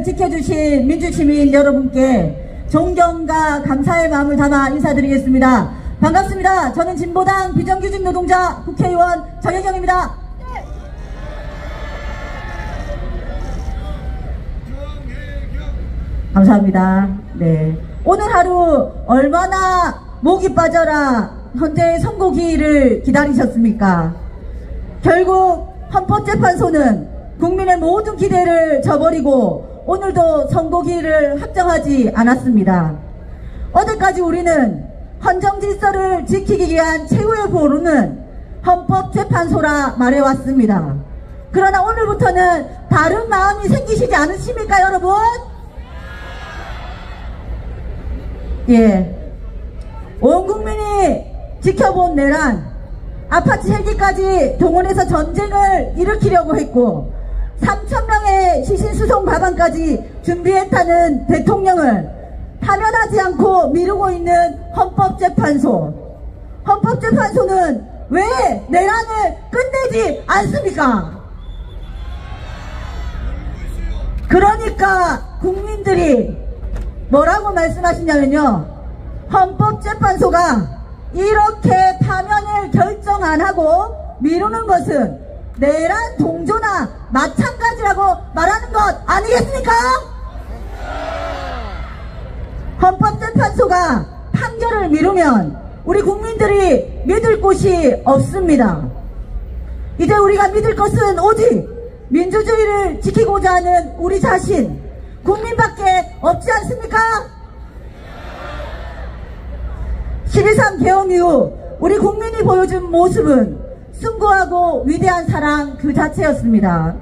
지켜주신 민주시민 여러분께 존경과 감사의 마음을 담아 인사드리겠습니다. 반갑습니다. 저는 진보당 비정규직 노동자 국회의원 정혜경입니다. 감사합니다. 네, 오늘 하루 얼마나 목이 빠져라 현재 선고기일을 기다리셨습니까? 결국 헌법재판소는 국민의 모든 기대를 저버리고 오늘도 선고기일을 확정하지 않았습니다. 어제까지 우리는 헌정질서를 지키기 위한 최후의 보루는 헌법재판소라 말해왔습니다. 그러나 오늘부터는 다른 마음이 생기시지 않으십니까, 여러분? 예, 온 국민이 지켜본 내란, 아파트 헬기까지 동원해서 전쟁을 일으키려고 했고 3,000명의 시신수송 가방까지 준비했다는 대통령을 파면하지 않고 미루고 있는 헌법재판소. 헌법재판소는 왜 내란을 끝내지 않습니까? 그러니까 국민들이 뭐라고 말씀하시냐면요, 헌법재판소가 이렇게 파면을 결정 안 하고 미루는 것은 내란 동조나 마찬가지라고 말하는 것 아니겠습니까? 헌법재판소가 판결을 미루면 우리 국민들이 믿을 곳이 없습니다. 이제 우리가 믿을 것은 오직 민주주의를 지키고자 하는 우리 자신, 국민밖에 없지 않습니까? 12.3 개헌 이후 우리 국민이 보여준 모습은 숭고하고 위대한 사랑 그 자체였습니다.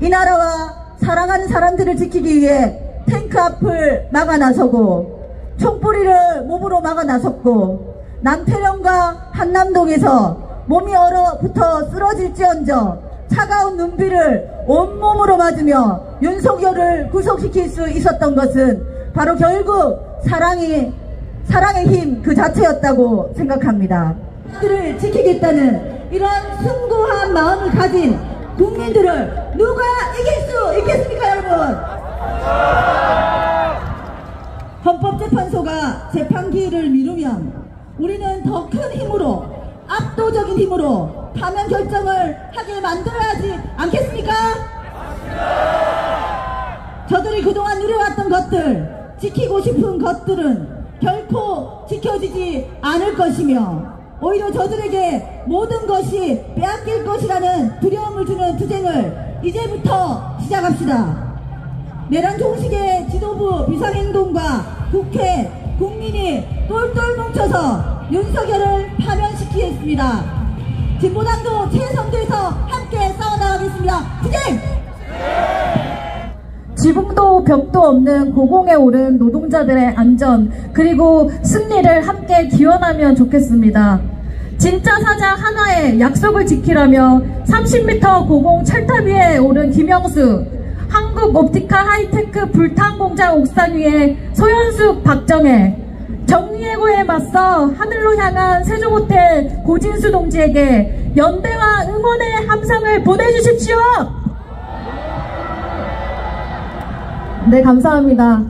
이 나라와 사랑하는 사람들을 지키기 위해 탱크 앞을 막아 나서고 총뿌리를 몸으로 막아 나섰고 남태령과 한남동에서 몸이 얼어붙어 쓰러질지언정 차가운 눈비를 온몸으로 맞으며 윤석열을 구속시킬 수 있었던 것은 바로 결국 사랑의 힘 그 자체였다고 생각합니다. 들을 지키겠다는 이런 숭고한 마음을 가진 국민들을 누가 이길 수 있겠습니까, 여러분? 헌법재판소가 재판기일을 미루면 우리는 더 큰 힘으로, 압도적인 힘으로 파면 결정을 하게 만들어야지 않겠습니까? 저들이 그동안 누려왔던 것들, 지키고 싶은 것들은 결코 지켜지지 않을 것이며 오히려 저들에게 모든 것이 빼앗길 것이라는 두려움을 주는 투쟁을 이제부터 시작합시다. 내란 종식의 지도부 비상행동과 국회, 국민이 똘똘 뭉쳐서 윤석열을 파면시키겠습니다. 진보당도 최선도에서 함께 싸워나가겠습니다. 투쟁! 지붕도 벽도 없는 고공에 오른 노동자들의 안전 그리고 승리를 함께 기원하면 좋겠습니다. 진짜 사장 하나의 약속을 지키라며 30m 고공 철탑 위에 오른 김영수, 한국옵티카 하이테크 불탄공장 옥상 위에 소현숙, 박정혜, 정리해고에 맞서 하늘로 향한 세종호텔 고진수 동지에게 연대와 응원의 함성을 보내주십시오. 네, 감사합니다.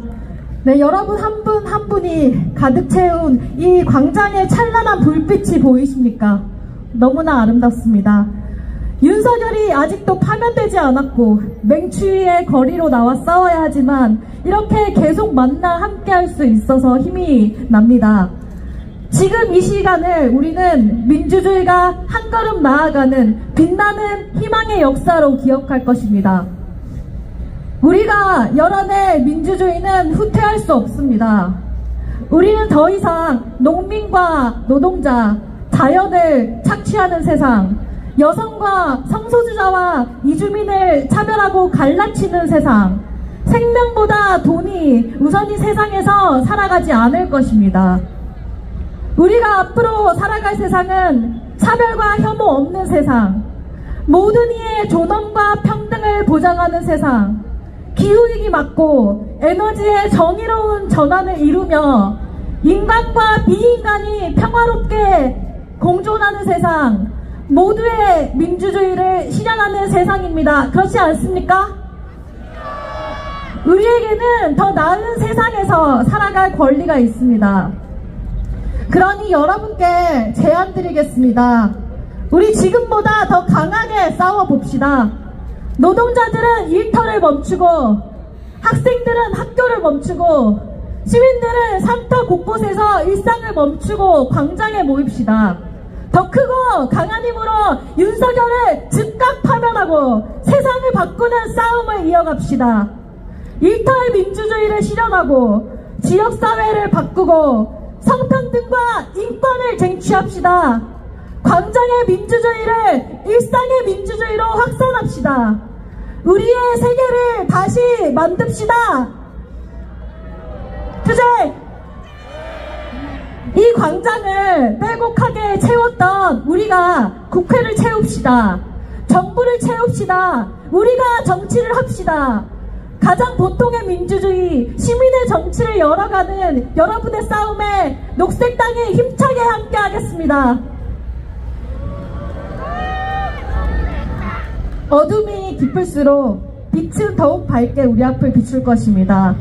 네, 여러분 한 분 한 분이 가득 채운 이 광장의 찬란한 불빛이 보이십니까? 너무나 아름답습니다. 윤석열이 아직도 파면되지 않았고 맹추위의 거리로 나와 싸워야 하지만 이렇게 계속 만나 함께 할 수 있어서 힘이 납니다. 지금 이 시간을 우리는 민주주의가 한 걸음 나아가는 빛나는 희망의 역사로 기억할 것입니다. 우리가 열어낼 민주주의는 후퇴할 수 없습니다. 우리는 더 이상 농민과 노동자, 자연을 착취하는 세상, 여성과 성소수자와 이주민을 차별하고 갈라치는 세상, 생명보다 돈이 우선인 세상에서 살아가지 않을 것입니다. 우리가 앞으로 살아갈 세상은 차별과 혐오 없는 세상, 모든 이의 존엄과 평등을 보장하는 세상, 기후위기 막고 에너지의 정의로운 전환을 이루며 인간과 비인간이 평화롭게 공존하는 세상, 모두의 민주주의를 실현하는 세상입니다. 그렇지 않습니까? 우리에게는 더 나은 세상에서 살아갈 권리가 있습니다. 그러니 여러분께 제안 드리겠습니다. 우리 지금보다 더 강하게 싸워봅시다. 노동자들은 일터를 멈추고, 학생들은 학교를 멈추고, 시민들은 삶터 곳곳에서 일상을 멈추고 광장에 모입시다. 더 크고 강한 힘으로 윤석열을 즉각 파면하고 세상을 바꾸는 싸움을 이어갑시다. 일터의 민주주의를 실현하고 지역사회를 바꾸고 성평등과 인권을 쟁취합시다. 광장의 민주주의를 일상의 민주주의로 확산합시다. 우리의 세계를 다시 만듭시다. 주제! 이 광장을 빼곡하게 채웠던 우리가 국회를 채웁시다. 정부를 채웁시다. 우리가 정치를 합시다. 가장 보통의 민주주의, 시민의 정치를 열어가는 여러분의 싸움에 녹색당이 힘차게 함께하겠습니다. 어둠이 깊을수록 빛은 더욱 밝게 우리 앞을 비출 것입니다.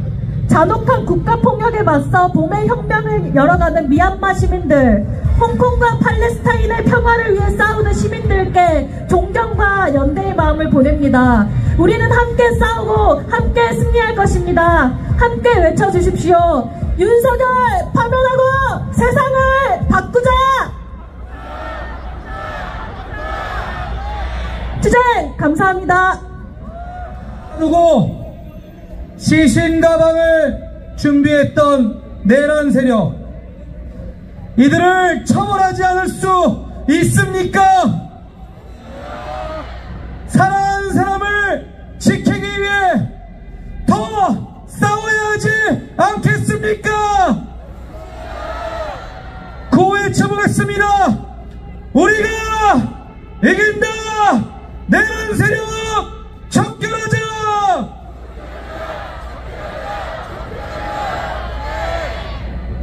잔혹한 국가폭력에 맞서 봄의 혁명을 열어가는 미얀마 시민들, 홍콩과 팔레스타인의 평화를 위해 싸우는 시민들께 존경과 연대의 마음을 보냅니다. 우리는 함께 싸우고 함께 승리할 것입니다. 함께 외쳐주십시오. 윤석열 파면하고 세상을 바꾸자! 주제 감사합니다. 그리고 시신 가방을 준비했던 내란 세력, 이들을 처벌하지 않을 수 있습니까? 사랑하는 사람을 지키기 위해 더 싸워야 하지 않겠습니까? 고 외쳐보겠습니다. 우리가 이긴다! 내란 세력 척결하자!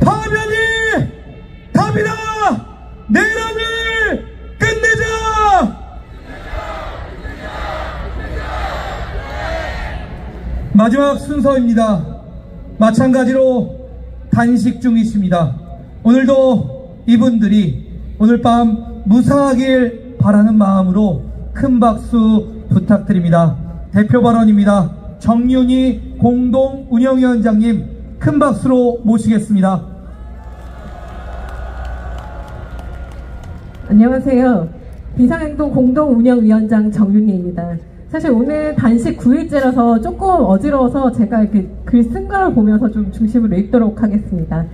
파면이 답이다! 내란을 끝내자! 마지막 순서입니다. 마찬가지로 단식 중이십니다. 오늘도 이분들이 오늘 밤 무사하길 바라는 마음으로 큰 박수 부탁드립니다. 대표 발언입니다. 정윤희 공동운영위원장님 큰 박수로 모시겠습니다. 안녕하세요. 비상행동 공동운영위원장 정윤희입니다. 사실 오늘 단식 9일째라서 조금 어지러워서 제가 이렇게 글 쓴 걸 보면서 좀 중심으로 읽도록 하겠습니다.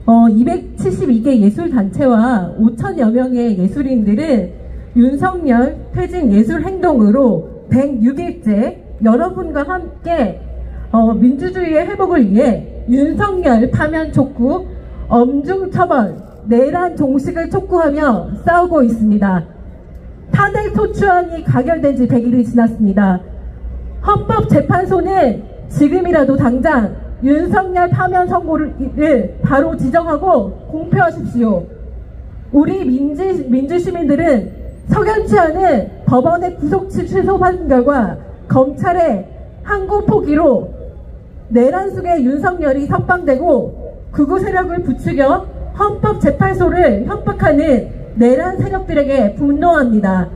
272개 예술단체와 5천여 명의 예술인들은 윤석열 퇴진 예술행동으로 106일째 여러분과 함께 민주주의의 회복을 위해 윤석열 파면 촉구, 엄중처벌, 내란 종식을 촉구하며 싸우고 있습니다. 탄핵 소추안이 가결된 지 100일이 지났습니다. 헌법재판소는 지금이라도 당장 윤석열 파면 선고를 바로 지정하고 공표하십시오. 우리 민주시민들은 석연치 않은 법원의 구속 취소 판결과 검찰의 항고 포기로 내란 속에 윤석열이 석방되고 극우 세력을 부추겨 헌법재판소를 협박하는 내란 세력들에게 분노합니다.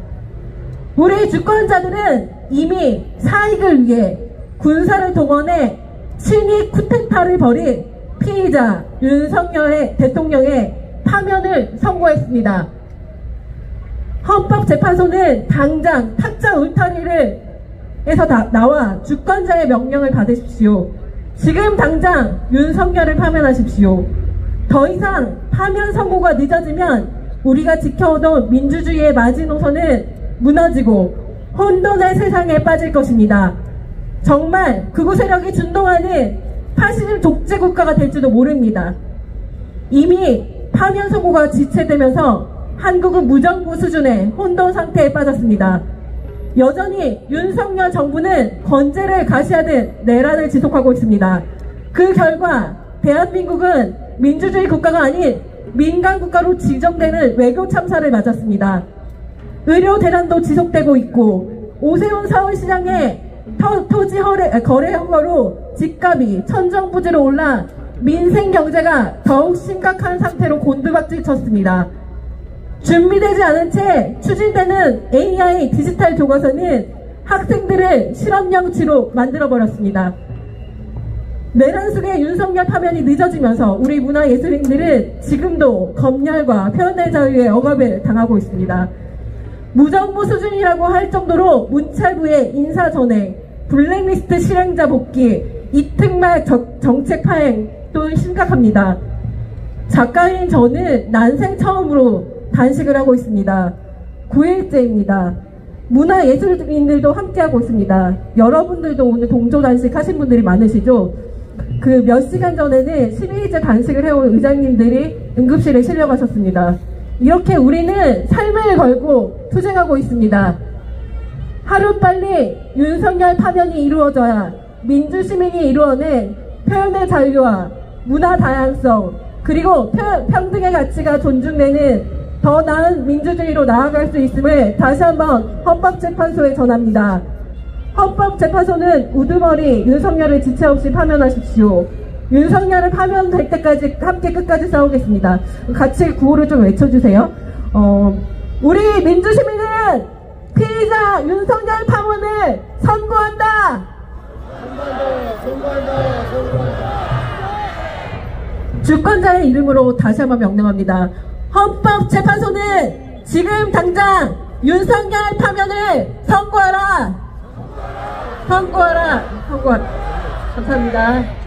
우리 주권자들은 이미 사익을 위해 군사를 동원해 친위 쿠데타를 벌인 피의자 윤석열 대통령의 파면을 선고했습니다. 헌법재판소는 당장 탁자 울타리를 에서 나와 주권자의 명령을 받으십시오. 지금 당장 윤석열을 파면하십시오. 더 이상 파면 선고가 늦어지면 우리가 지켜오던 민주주의의 마지노선은 무너지고 혼돈의 세상에 빠질 것입니다. 정말 극우 세력이 준동하는 파시즘 독재 국가가 될지도 모릅니다. 이미 파면 선고가 지체되면서 한국은 무정부 수준의 혼돈 상태에 빠졌습니다. 여전히 윤석열 정부는 건재를 가시하듯 내란을 지속하고 있습니다. 그 결과 대한민국은 민주주의 국가가 아닌 민간 국가로 지정되는 외교 참사를 맞았습니다. 의료 대란도 지속되고 있고 오세훈 서울시장의 토지 거래 허가로 집값이 천정부지로 올라 민생 경제가 더욱 심각한 상태로 곤두박질 쳤습니다. 준비되지 않은 채 추진되는 AI 디지털 교과서는 학생들을 실험용지로 만들어버렸습니다. 내란 속의 윤석열 파면이 늦어지면서 우리 문화예술인들은 지금도 검열과 표현의 자유의 억압을 당하고 있습니다. 무정부 수준이라고 할 정도로 문체부의 인사전행, 블랙리스트 실행자 복귀, 이특말 정책 파행 또 심각합니다. 작가인 저는 난생 처음으로 단식을 하고 있습니다. 9일째입니다. 문화예술인들도 함께하고 있습니다. 여러분들도 오늘 동조 단식 하신 분들이 많으시죠? 그 몇 시간 전에는 12일째 단식을 해온 의장님들이 응급실에 실려가셨습니다. 이렇게 우리는 삶을 걸고 투쟁하고 있습니다. 하루빨리 윤석열 파면이 이루어져야 민주시민이 이루어낸 표현의 자유와 문화 다양성 그리고 평등의 가치가 존중되는 더 나은 민주주의로 나아갈 수 있음을 다시 한번 헌법재판소에 전합니다. 헌법재판소는 우두머리 윤석열을 지체 없이 파면하십시오. 윤석열을 파면될 때까지 함께 끝까지 싸우겠습니다. 같이 구호를 좀 외쳐주세요. 우리 민주시민은 피의자 윤석열 파면을 선고한다. 주권자의 이름으로 다시 한번 명령합니다. 헌법재판소는 지금 당장 윤석열 파면을 선고하라. 선고하라. 감사합니다.